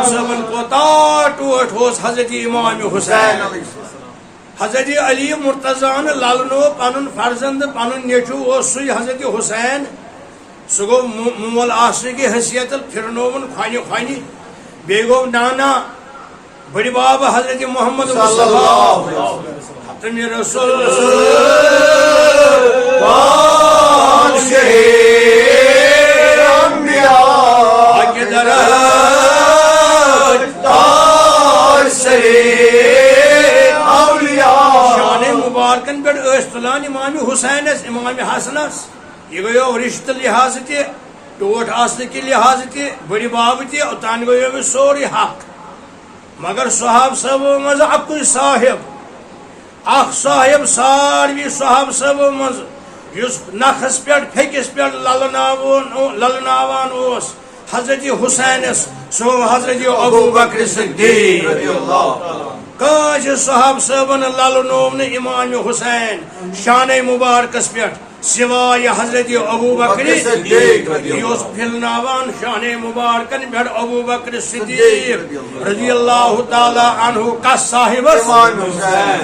صاحبن کوتا ٹوٹ حضرت امام حسین حضرت علی مرتضان لالنو پن فرزند پن نیچو سی حضرت حسین سہ گو مول آسن کی حیثیت پھرنون کھانہ کھانہ بیٚیہِ گو نانا بڑی باب حضرت محمد ختم رسول شان مبارکن پہ تلان امام حسین امام حسنس یہ گو رشتہ لحاظ تہ ٹوٹ آسن کے لحاظ تہ بڑی باب تہ اوتان گو سوری حق مگر صحاب صاحبو مز اکوئی صاحب اخ صاحب ساروی صحاب صاحبو مز یس نخس پہ پھکس پہ للناوان اوس حضرت حسینس سو حضرت ابو بکر صدیق کاش صحاب صاحبن للنوم امام حسین شان مبارکس پہ سوائے حضرت ابو بکر صدیق یہ پھلناوان شان مبارکن پہ ابو بکر صدیق رضی اللہ تعالی عنہ کس صاحب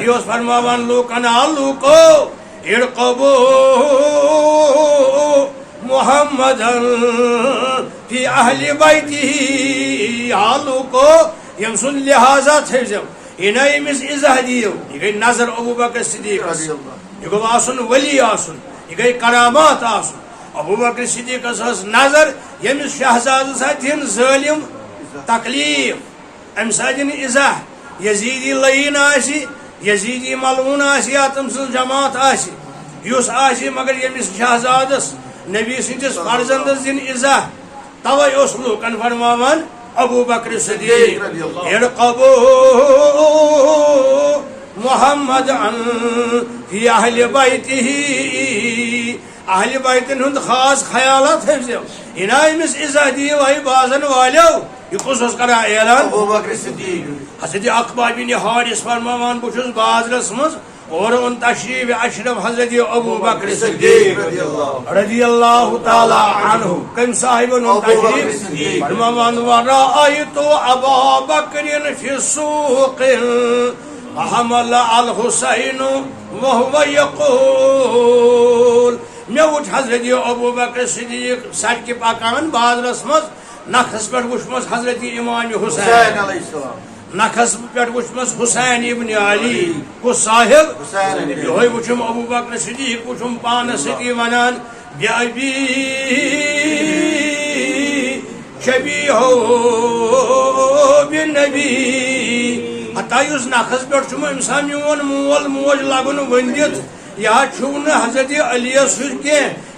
یہ فرماوان لوکنا لوکو ارقبو محمد فی اہل بیتی لوکو یم سن لحاظہ تھو یہ نا امس عزہ دیو یہ گئی نظر ابو بکر صدیق یہ گو آسن ولی آسن یہ گئی کرامات آسن ابو بکر صدیق نظر یمس شہزاد ساتھ ظالم تکلیف ام ساتن عزہ یزیدی لعین آسی یزیدی ملعون آسی تم سن جماعت آسی یس آسی مگر یمس شہزادس نبی سندس فرزندس دن عزہ توے اس لوکن فرماوان ابو بکر صدیق ارقبو محمد فی اہل بیتہ اہل بیتن ہند خاص خیالات حفظو انا امس عزہ دیو آئی بازن والیو یہ کس کرا اعلان ابو بکر صدیق حضرت عقبہ بن حارث فرماوان بچس بازرس مز اور ان تشریف اشرف حضرت ابو بکر صدیق رضی اللہ تعالی عنہ کم صاحب ان تشریف فرماوان ورائیت ابا بکر فی السوق حمل الحسین وهو یقول میں وچ حضرت ابو بکر صدیق سڑک پکان بازرس مز نخس پہ وچمس حضرت امام حسین علیہ السلام نخس پہ وچمس حسین ابن علی کو صاحب یہ وچم ابو بکر صدیق وچم پانس ستی ونان بی شبیہ بالنبی حتی اس نخس پہ چم امسا میون مول موج لگن وندت یا چھو حضرت علی سر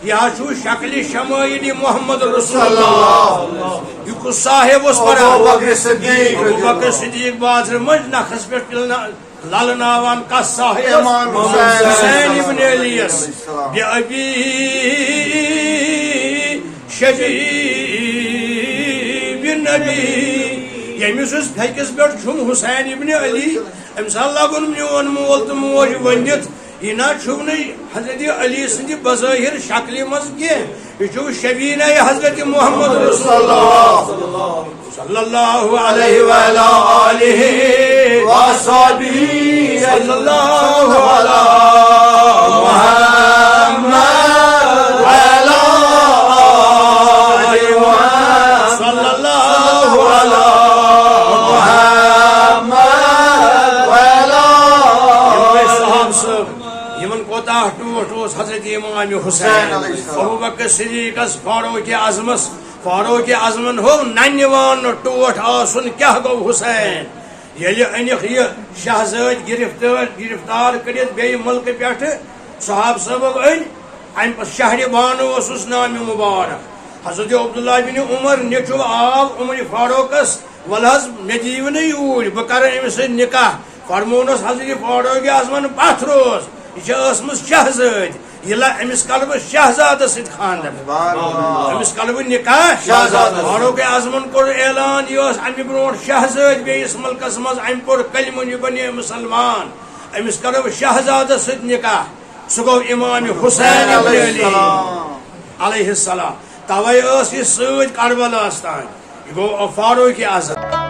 یا چھو شکل شمائل محمد رسول اللہ یہ کو صاحب اس پر ابو بکر صدیق بازر مجھ نخس پہ للناوان کا صاحب حسین ابن علیس بی ابی شبیہ بالنبی یمس اس پھکس پہ چھم حسین ابن علی امسا لگن میون مول تو موج ونت یہ نا چھو نہیں حضرت علی سندی بظاہر شکل مز کی یہ چھو شبینہ حضرت محمد رسول اللہ صلی اللہ علیہ وآلہ وصحبہ صلی اللہ علیہ محمد وآلہ صلی اللہ علیہ ٹوٹ حضرت امام حسین ابو بکر صدیق فاروق اعظمن ہو ننوان ٹوٹ آسن کیا گو حسین یل انک یہ شہزاد گرفتار کرت بی ملک پہ صحاب صاحب ان پہ شہر بانو اس نام مبارک حضرت عبداللہ بن عمر نیچو آو عمر فاروقس ولحظ مے دیو نا یور بہ کر امس نکاح فرمونس حضرت فاروق اعظمن پتھ روز یہ شہزاد یہ امس کر بہ شہزاد ست خاندر امس کر بہ نکاح فاروق اعظمن کور اعلان یہ امہ برو شہزاد بیس ملکس مز ام پور کلمہ یہ بنے مسلمان امس کر بہ شہزاد ست نکاح سہ گو امام حسین ابن علی علیہ السلام توے اس یہ سۭتۍ کربلاس تان یہ گو فاروق اعظم